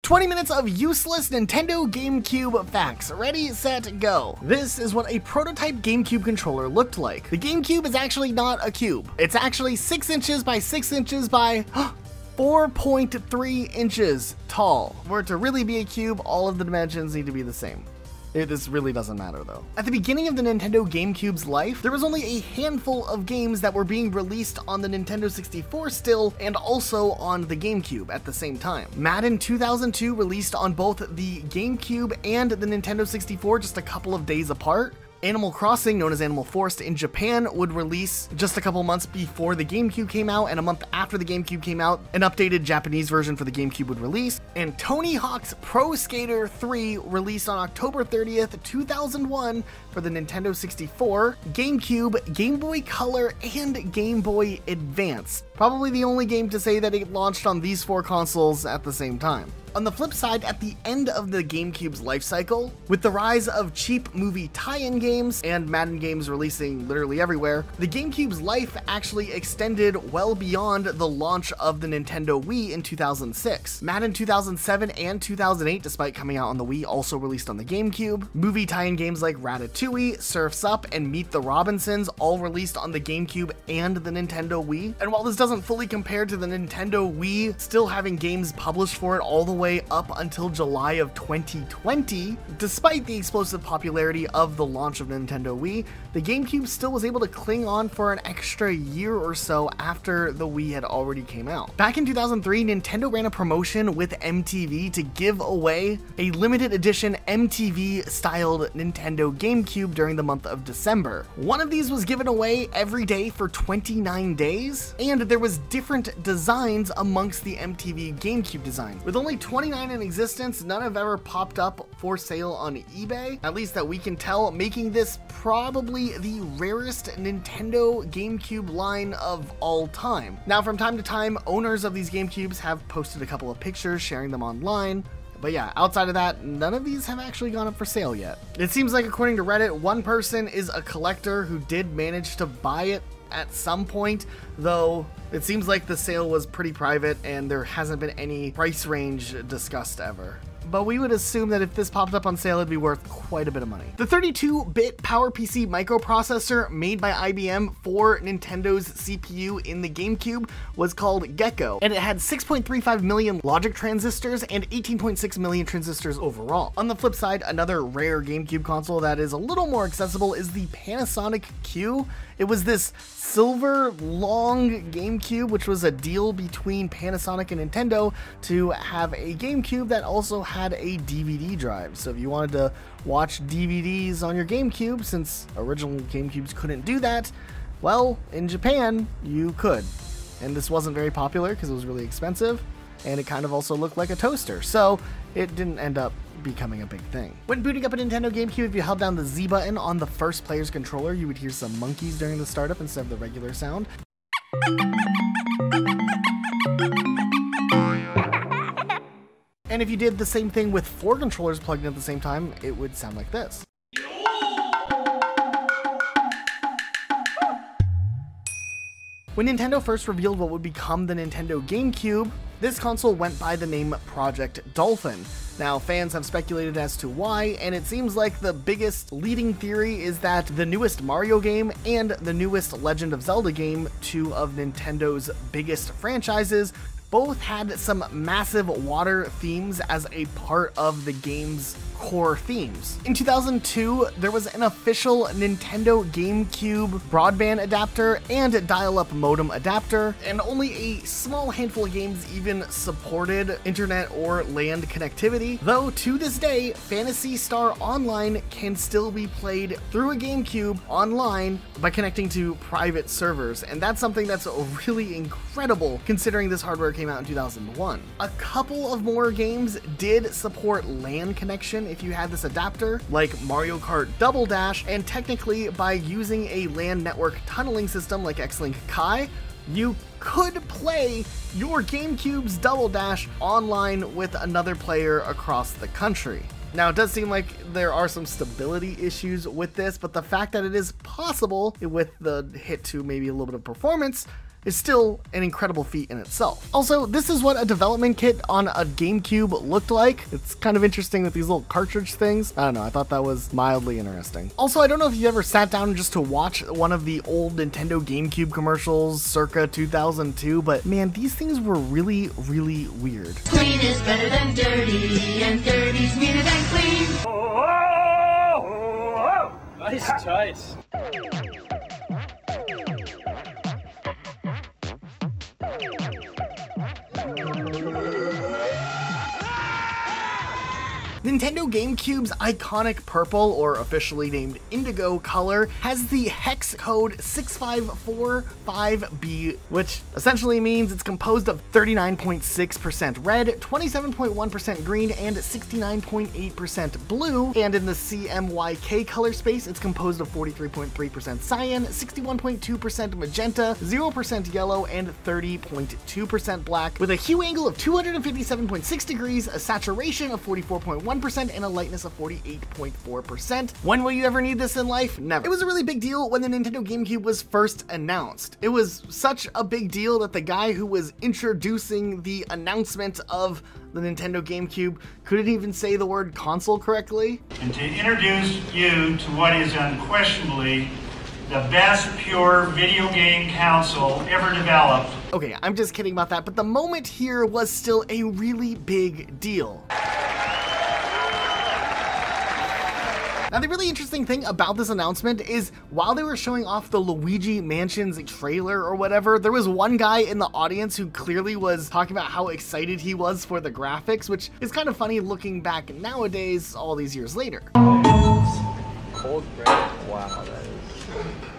20 minutes of useless Nintendo GameCube facts. Ready, set, go. This is what a prototype GameCube controller looked like. The GameCube is actually not a cube. It's actually 6 inches by 6 inches by 4.3 inches tall. For it to really be a cube, all of the dimensions need to be the same. This really doesn't matter though. At the beginning of the Nintendo GameCube's life, there was only a handful of games that were being released on the Nintendo 64 still, and also on the GameCube at the same time. Madden 2002 released on both the GameCube and the Nintendo 64 just a couple of days apart. Animal Crossing, known as Animal Forest in Japan, would release just a couple months before the GameCube came out, and a month after the GameCube came out, an updated Japanese version for the GameCube would release. And Tony Hawk's Pro Skater 3 released on October 30th, 2001 for the Nintendo 64, GameCube, Game Boy Color, and Game Boy Advance. Probably the only game to say that it launched on these 4 consoles at the same time. On the flip side, at the end of the GameCube's life cycle, with the rise of cheap movie tie-in games and Madden games releasing literally everywhere, the GameCube's life actually extended well beyond the launch of the Nintendo Wii in 2006. Madden 2007 and 2008, despite coming out on the Wii, also released on the GameCube. Movie tie-in games like Ratatouille, Surf's Up, and Meet the Robinsons all released on the GameCube and the Nintendo Wii. And while this doesn't fully compare to the Nintendo Wii still having games published for it all the way up until July of 2020, despite the explosive popularity of the launch of Nintendo Wii, the GameCube still was able to cling on for an extra year or so after the Wii had already came out. Back in 2003, Nintendo ran a promotion with MTV to give away a limited edition MTV-styled Nintendo GameCube during the month of December. One of these was given away every day for 29 days, and there was different designs amongst the MTV GameCube designs. With only 29 in existence, none have ever popped up for sale on eBay, at least that we can tell, making this probably the rarest Nintendo GameCube line of all time. Now, from time to time, owners of these GameCubes have posted a couple of pictures sharing them online. But yeah, outside of that, none of these have actually gone up for sale yet. It seems like, according to Reddit, one person is a collector who did manage to buy it at some point, though it seems like the sale was pretty private and there hasn't been any price range discussed ever. But we would assume that if this popped up on sale, it'd be worth quite a bit of money. The 32-bit PowerPC microprocessor made by IBM for Nintendo's CPU in the GameCube was called Gecko, and it had 6.35 million logic transistors and 18.6 million transistors overall. On the flip side, another rare GameCube console that is a little more accessible is the Panasonic Q. It was this silver long GameCube, which was a deal between Panasonic and Nintendo to have a GameCube that also had a DVD drive. So if you wanted to watch DVDs on your GameCube, since original GameCubes couldn't do that, well, in Japan, you could. And this wasn't very popular because it was really expensive, and it kind of also looked like a toaster, so it didn't end up becoming a big thing. When booting up a Nintendo GameCube, if you held down the Z button on the first player's controller, you would hear some monkeys during the startup instead of the regular sound. And if you did the same thing with 4 controllers plugged in at the same time, it would sound like this. When Nintendo first revealed what would become the Nintendo GameCube, this console went by the name Project Dolphin. Now, fans have speculated as to why, and it seems like the biggest leading theory is that the newest Mario game and the newest Legend of Zelda game, 2 of Nintendo's biggest franchises, both had some massive water themes as a part of the game's core themes. In 2002, there was an official Nintendo GameCube broadband adapter and dial-up modem adapter, and only a small handful of games even supported internet or LAN connectivity, though to this day, Phantasy Star Online can still be played through a GameCube online by connecting to private servers, and that's something that's really incredible considering this hardware came out in 2001. A couple of more games did support LAN connection if you had this adapter, like Mario Kart Double Dash, and technically by using a LAN network tunneling system like X-Link Kai, you could play your GameCube's Double Dash online with another player across the country. Now, it does seem like there are some stability issues with this, but the fact that it is possible with the hit to maybe a little bit of performance is still an incredible feat in itself. Also, this is what a development kit on a GameCube looked like. It's kind of interesting with these little cartridge things. I don't know, I thought that was mildly interesting. Also, I don't know if you ever sat down just to watch one of the old Nintendo GameCube commercials circa 2002, but man, these things were really, really weird. Clean is better than dirty, and dirty's meaner than clean. Nice choice. Nintendo GameCube's iconic purple, or officially named indigo color, has the hex code 6545B, which essentially means it's composed of 39.6% red, 27.1% green, and 69.8% blue. And in the CMYK color space, it's composed of 43.3% cyan, 61.2% magenta, 0% yellow, and 30.2% black, with a hue angle of 257.6 degrees, a saturation of 44.1%, and a lightness of 48.4%. When will you ever need this in life? Never. It was a really big deal when the Nintendo GameCube was first announced. It was such a big deal that the guy who was introducing the announcement of the Nintendo GameCube couldn't even say the word console correctly. And to introduce you to what is unquestionably the best pure video game console ever developed. Okay, I'm just kidding about that, but the moment here was still a really big deal. Now, the really interesting thing about this announcement is while they were showing off the Luigi Mansions trailer or whatever, there was one guy in the audience who clearly was talking about how excited he was for the graphics, which is kind of funny looking back nowadays, all these years later. Cold bread. Wow, that is...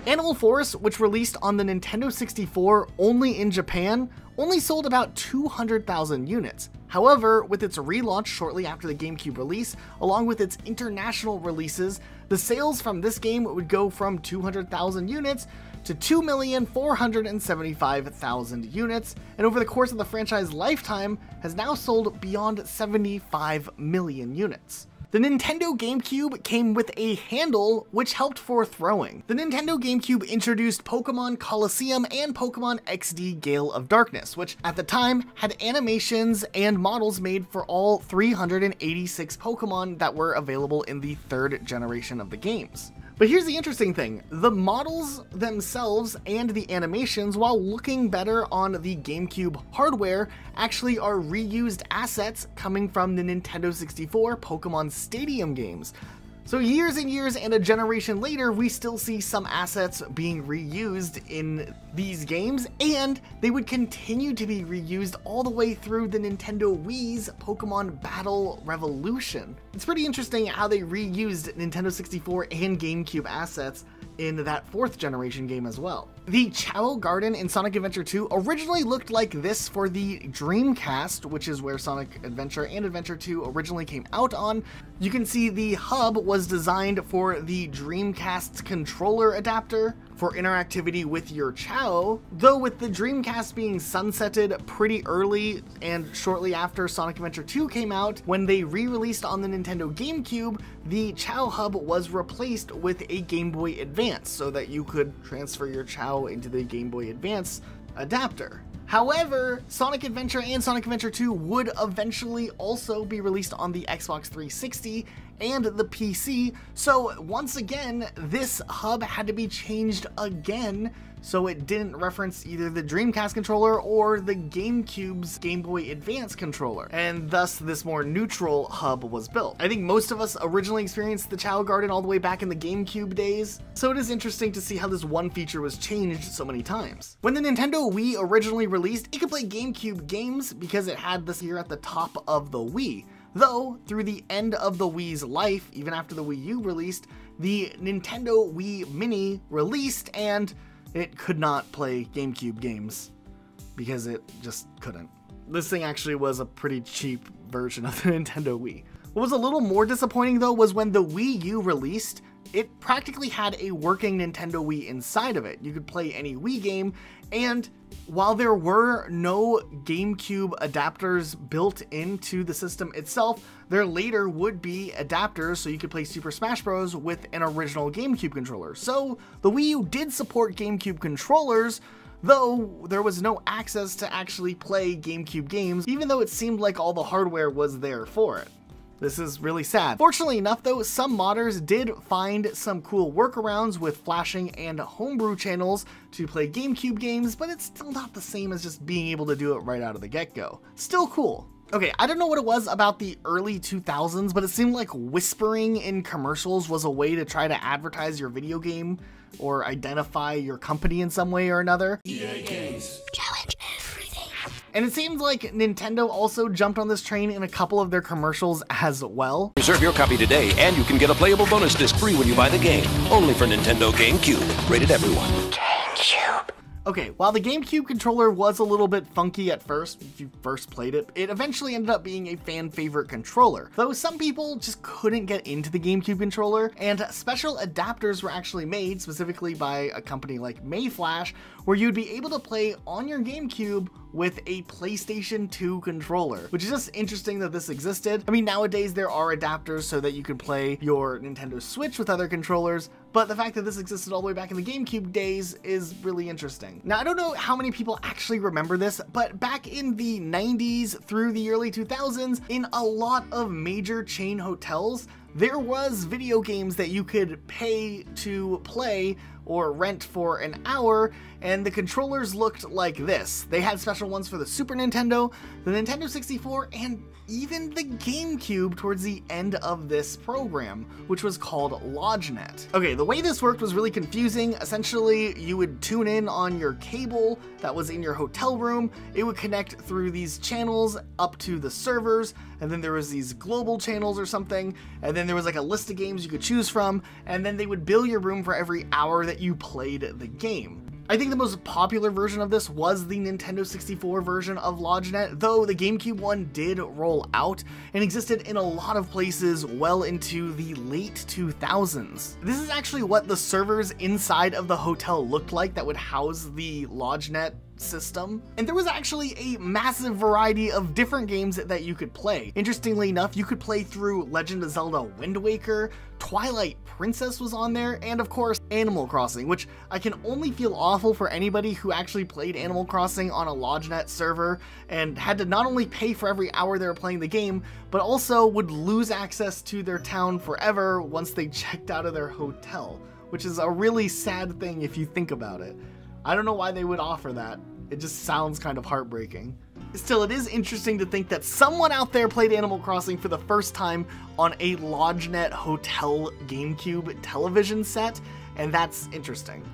Animal Force, which released on the Nintendo 64 only in Japan, only sold about 200,000 units. However, with its relaunch shortly after the GameCube release, along with its international releases, the sales from this game would go from 200,000 units to 2,475,000 units, and over the course of the franchise lifetime has now sold beyond 75 million units. The Nintendo GameCube came with a handle which helped for throwing. The Nintendo GameCube introduced Pokemon Colosseum and Pokemon XD Gale of Darkness, which at the time had animations and models made for all 386 Pokemon that were available in the third generation of the games. But here's the interesting thing, the models themselves and the animations, while looking better on the GameCube hardware, actually are reused assets coming from the Nintendo 64 Pokemon Stadium games. So years and years and a generation later, we still see some assets being reused in these games, and they would continue to be reused all the way through the Nintendo Wii's Pokemon Battle Revolution. It's pretty interesting how they reused Nintendo 64 and GameCube assets in that fourth generation game as well. The Chao Garden in Sonic Adventure 2 originally looked like this for the Dreamcast, which is where Sonic Adventure and Adventure 2 originally came out on. You can see the hub was designed for the Dreamcast's controller adapter for interactivity with your Chao, though with the Dreamcast being sunsetted pretty early and shortly after Sonic Adventure 2 came out, when they re-released on the Nintendo GameCube, the Chao hub was replaced with a Game Boy Advance so that you could transfer your Chao into the Game Boy Advance adapter. However, Sonic Adventure and Sonic Adventure 2 would eventually also be released on the Xbox 360 and the PC, so once again, this hub had to be changed again so it didn't reference either the Dreamcast controller or the GameCube's Game Boy Advance controller, and thus this more neutral hub was built. I think most of us originally experienced the Chao Garden all the way back in the GameCube days, so it is interesting to see how this one feature was changed so many times. When the Nintendo Wii originally released, it could play GameCube games because it had this here at the top of the Wii. Though, through the end of the Wii's life, even after the Wii U released, the Nintendo Wii Mini released and it could not play GameCube games because it just couldn't. This thing actually was a pretty cheap version of the Nintendo Wii. What was a little more disappointing though was when the Wii U released, it practically had a working Nintendo Wii inside of it. You could play any Wii game, and while there were no GameCube adapters built into the system itself, there later would be adapters so you could play Super Smash Bros. With an original GameCube controller. So the Wii U did support GameCube controllers, though there was no access to actually play GameCube games, even though it seemed like all the hardware was there for it. This is really sad. Fortunately enough though, some modders did find some cool workarounds with flashing and homebrew channels to play GameCube games, but it's still not the same as just being able to do it right out of the get-go. Still cool. Okay, I don't know what it was about the early 2000s, but it seemed like whispering in commercials was a way to try to advertise your video game or identify your company in some way or another. EA Games. Challenge everything. And it seems like Nintendo also jumped on this train in a couple of their commercials as well. Reserve your copy today, and you can get a playable bonus disc free when you buy the game. Only for Nintendo Gamecube. Rated everyone. GameCube. Okay, while the GameCube controller was a little bit funky at first, if you first played it, it eventually ended up being a fan favorite controller. Though some people just couldn't get into the GameCube controller, and special adapters were actually made, specifically by a company like Mayflash, where you'd be able to play on your GameCube with a PlayStation 2 controller, which is just interesting that this existed. I mean, nowadays there are adapters so that you can play your Nintendo Switch with other controllers, but the fact that this existed all the way back in the GameCube days is really interesting. Now, I don't know how many people actually remember this, but back in the 90s through the early 2000s, in a lot of major chain hotels, there was video games that you could pay to play or rent for an hour, and the controllers looked like this. They had special ones for the Super Nintendo, the Nintendo 64, and even the GameCube towards the end of this program, which was called LodgeNet. Okay, the way this worked was really confusing. Essentially, you would tune in on your cable that was in your hotel room. It would connect through these channels up to the servers, and then there was these global channels or something, and then there was like a list of games you could choose from, and then they would bill your room for every hour that you played the game. I think the most popular version of this was the Nintendo 64 version of LodgeNet, though the GameCube one did roll out and existed in a lot of places well into the late 2000s. This is actually what the servers inside of the hotel looked like that would house the LodgeNet system, and there was actually a massive variety of different games that you could play. Interestingly enough, you could play through Legend of Zelda Wind Waker, Twilight Princess was on there, and of course Animal Crossing, which I can only feel awful for anybody who actually played Animal Crossing on a LodgeNet server and had to not only pay for every hour they were playing the game, but also would lose access to their town forever once they checked out of their hotel, which is a really sad thing if you think about it. I don't know why they would offer that. It just sounds kind of heartbreaking. Still, it is interesting to think that someone out there played Animal Crossing for the first time on a LodgeNet hotel GameCube television set, and that's interesting.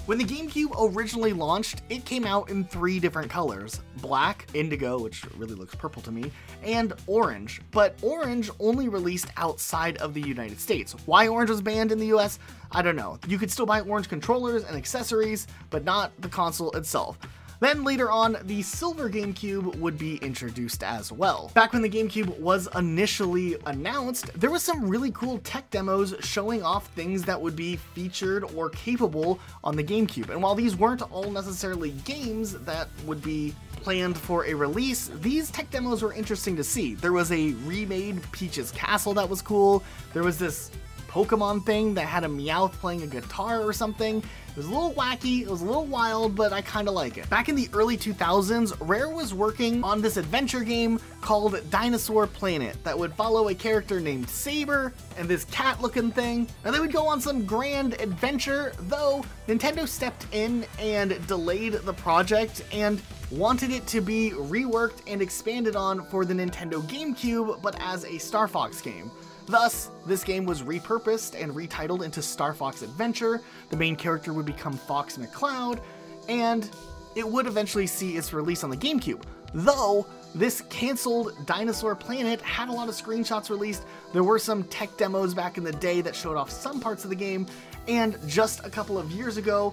When the GameCube originally launched, it came out in 3 different colors: black, indigo, which really looks purple to me, and orange. But orange only released outside of the United States. Why orange was banned in the US? I don't know. You could still buy orange controllers and accessories, but not the console itself. Then later on, the silver GameCube would be introduced as well. Back when the GameCube was initially announced, there was some really cool tech demos showing off things that would be featured or capable on the GameCube. And while these weren't all necessarily games that would be planned for a release, these tech demos were interesting to see. There was a remade Peach's Castle that was cool. There was this Pokemon thing that had a Meowth playing a guitar or something. It was a little wacky, it was a little wild, but I kind of like it. Back in the early 2000s, Rare was working on this adventure game called Dinosaur Planet that would follow a character named Saber and this cat-looking thing, and they would go on some grand adventure, though Nintendo stepped in and delayed the project and wanted it to be reworked and expanded on for the Nintendo GameCube, but as a Star Fox game. Thus, this game was repurposed and retitled into Star Fox Adventure. The main character would become Fox McCloud, and it would eventually see its release on the GameCube. Though, this canceled Dinosaur Planet had a lot of screenshots released. There were some tech demos back in the day that showed off some parts of the game, and just a couple of years ago,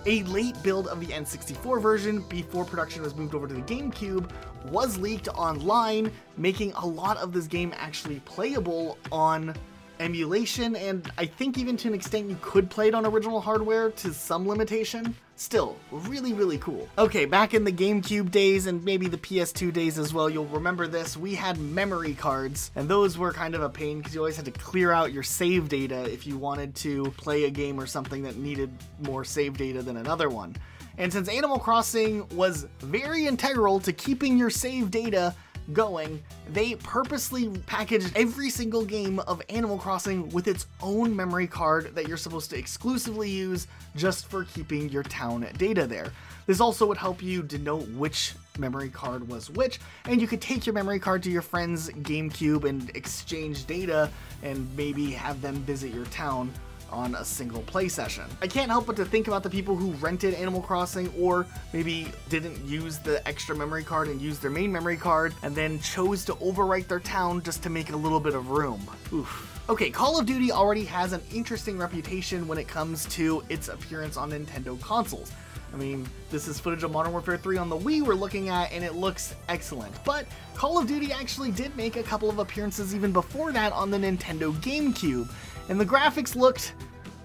a late build of the N64 version before production was moved over to the GameCube was leaked online, making a lot of this game actually playable on emulation, and I think even to an extent you could play it on original hardware to some limitation. Still, really, really cool. Okay, back in the GameCube days and maybe the PS2 days as well, you'll remember this, we had memory cards, and those were kind of a pain because you always had to clear out your save data if you wanted to play a game or something that needed more save data than another one. And since Animal Crossing was very integral to keeping your save data going, they purposely packaged every single game of Animal Crossing with its own memory card that you're supposed to exclusively use just for keeping your town data there. This also would help you denote which memory card was which, and you could take your memory card to your friend's GameCube and exchange data and maybe have them visit your town on a single play session. I can't help but to think about the people who rented Animal Crossing or maybe didn't use the extra memory card and used their main memory card and then chose to overwrite their town just to make a little bit of room. Oof. Okay, Call of Duty already has an interesting reputation when it comes to its appearance on Nintendo consoles. I mean, this is footage of Modern Warfare 3 on the Wii we're looking at, and it looks excellent. But Call of Duty actually did make a couple of appearances even before that on the Nintendo GameCube, and the graphics looked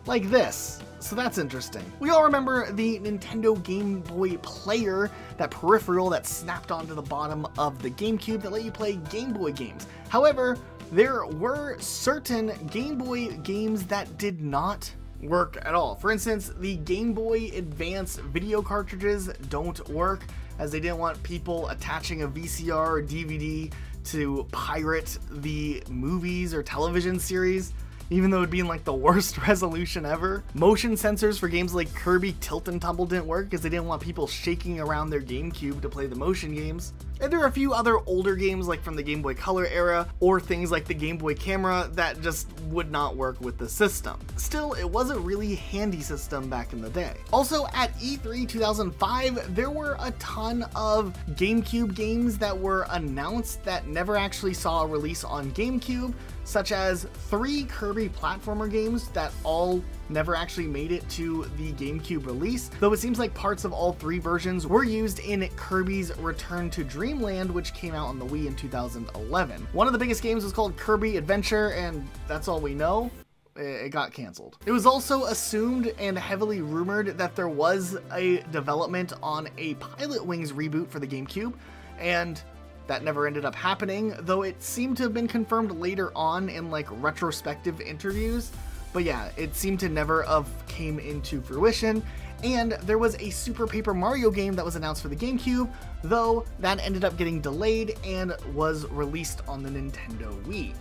like this. So that's interesting. We all remember the Nintendo Game Boy Player, that peripheral that snapped onto the bottom of the GameCube that let you play Game Boy games. However, there were certain Game Boy games that did not work at all. For instance, the Game Boy Advance video cartridges don't work, as they didn't want people attaching a VCR or DVD to pirate the movies or television series, even though it'd be in like the worst resolution ever. Motion sensors for games like Kirby Tilt and Tumble didn't work because they didn't want people shaking around their GameCube to play the motion games. And there are a few other older games like from the Game Boy Color era or things like the Game Boy Camera that just would not work with the system. Still, it was a really handy system back in the day. Also at E3 2005, there were a ton of GameCube games that were announced that never actually saw a release on GameCube, such as 3 Kirby platformer games that all never actually made it to the GameCube release, though it seems like parts of all 3 versions were used in Kirby's Return to Dreamland, which came out on the Wii in 2011. One of the biggest games was called Kirby Adventure, and that's all we know. It got canceled. It was also assumed and heavily rumored that there was a development on a Pilot Wings reboot for the GameCube, and that never ended up happening, though it seemed to have been confirmed later on in like retrospective interviews. But yeah, it seemed to never have came into fruition. And there was a Super Paper Mario game that was announced for the GameCube, though that ended up getting delayed and was released on the Nintendo Wii.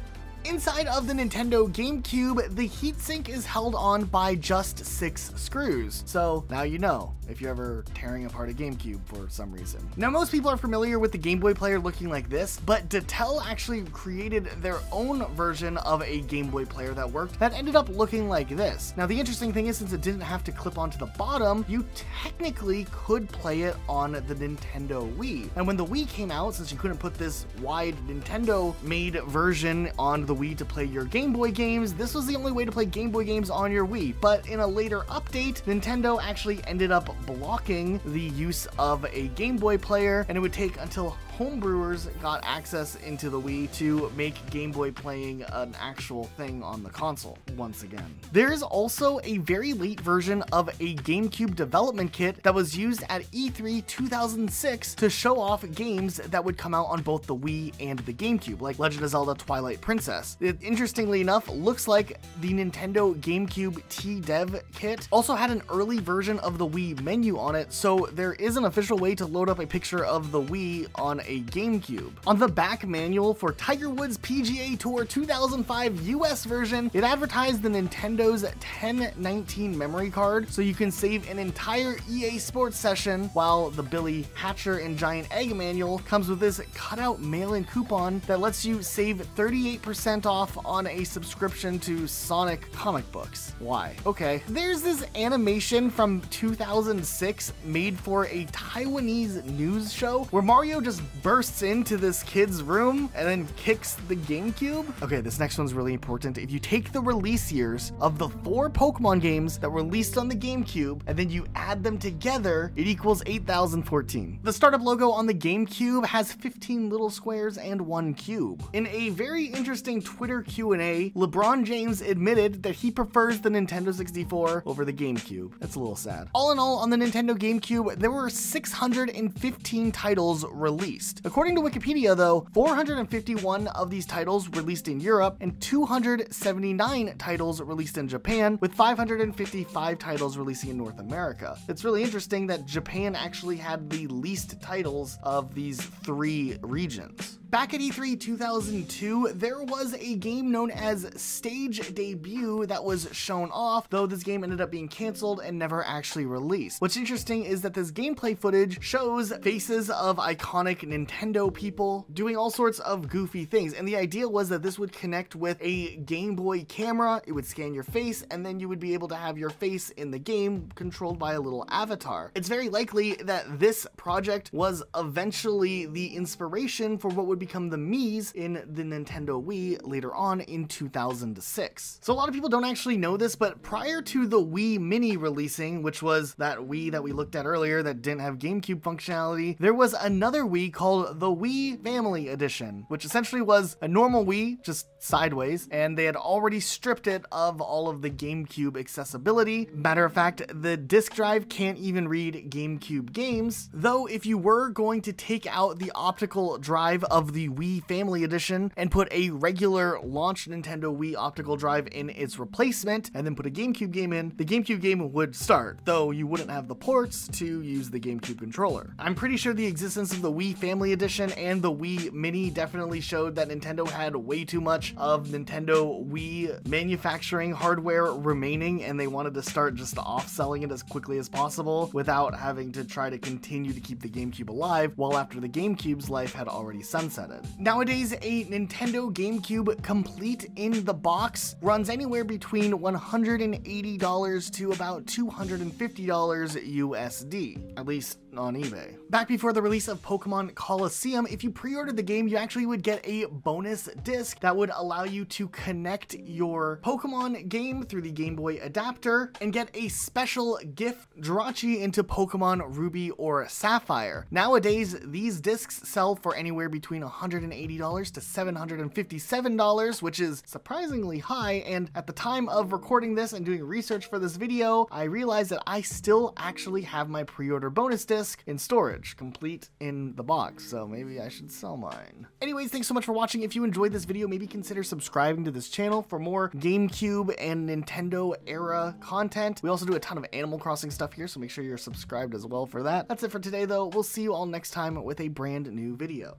Inside of the Nintendo GameCube, the heatsink is held on by just 6 screws. So now you know if you're ever tearing apart a GameCube for some reason. Now, most people are familiar with the Game Boy Player looking like this, but Dell actually created their own version of a Game Boy Player that worked that ended up looking like this. Now, the interesting thing is, since it didn't have to clip onto the bottom, you technically could play it on the Nintendo Wii. And when the Wii came out, since you couldn't put this wide Nintendo-made version on the Wii to play your Game Boy games, this was the only way to play Game Boy games on your Wii. But in a later update, Nintendo actually ended up blocking the use of a Game Boy Player, and it would take until homebrewers got access into the Wii to make Game Boy playing an actual thing on the console once again. There is also a very late version of a GameCube development kit that was used at E3 2006 to show off games that would come out on both the Wii and the GameCube, like Legend of Zelda Twilight Princess. It, interestingly enough, looks like the Nintendo GameCube T-Dev kit also had an early version of the Wii menu on it, so there is an official way to load up a picture of the Wii on a GameCube. On the back manual for Tiger Woods PGA Tour 2005 US version, it advertised the Nintendo's 1019 memory card, so you can save an entire EA Sports session, while the Billy Hatcher and Giant Egg manual comes with this cutout mail-in coupon that lets you save 38% off on a subscription to Sonic comic books. Why? Okay. There's this animation from 2006 made for a Taiwanese news show where Mario just bursts into this kid's room and then kicks the GameCube. Okay, this next one's really important. If you take the release years of the 4 Pokemon games that were released on the GameCube and then you add them together, it equals 8,014. The startup logo on the GameCube has 15 little squares and 1 cube. In a very interesting Twitter Q&A, LeBron James admitted that he prefers the Nintendo 64 over the GameCube. That's a little sad. All in all, on the Nintendo GameCube, there were 615 titles released. released. According to Wikipedia though, 451 of these titles released in Europe and 279 titles released in Japan, with 555 titles releasing in North America. It's really interesting that Japan actually had the least titles of these 3 regions. Back at E3 2002, there was a game known as Stage Debut that was shown off, though this game ended up being canceled and never actually released. What's interesting is that this gameplay footage shows faces of iconic Nintendo people doing all sorts of goofy things, and the idea was that this would connect with a Game Boy camera, it would scan your face, and then you would be able to have your face in the game controlled by a little avatar. It's very likely that this project was eventually the inspiration for what would become the Mii's in the Nintendo Wii later on in 2006. So a lot of people don't actually know this, but prior to the Wii Mini releasing, which was that Wii that we looked at earlier that didn't have GameCube functionality, there was another Wii called the Wii Family Edition, which essentially was a normal Wii, just sideways, and they had already stripped it of all of the GameCube accessibility. Matter of fact, the disk drive can't even read GameCube games, though if you were going to take out the optical drive of the Wii Family Edition and put a regular launch Nintendo Wii optical drive in its replacement and then put a GameCube game in, the GameCube game would start, though you wouldn't have the ports to use the GameCube controller. I'm pretty sure the existence of the Wii Family Edition and the Wii Mini definitely showed that Nintendo had way too much of Nintendo Wii manufacturing hardware remaining, and they wanted to start just off-selling it as quickly as possible without having to try to continue to keep the GameCube alive while after the GameCube's life had already sunsetted. Nowadays, a Nintendo GameCube complete in the box runs anywhere between $180 to about $250 USD, at least on eBay. Back before the release of Pokemon Coliseum, if you pre-ordered the game, you actually would get a bonus disc that would allow you to connect your Pokemon game through the Game Boy adapter and get a special gift Jirachi into Pokemon Ruby or Sapphire. Nowadays, these discs sell for anywhere between $180 to $757, which is surprisingly high, and at the time of recording this and doing research for this video, I realized that I still actually have my pre-order bonus disc in storage, complete in the box, so maybe I should sell mine. Anyways, thanks so much for watching. If you enjoyed this video, maybe consider subscribing to this channel for more GameCube and Nintendo era content. We also do a ton of Animal Crossing stuff here, so make sure you're subscribed as well for that. That's it for today though. We'll see you all next time with a brand new video.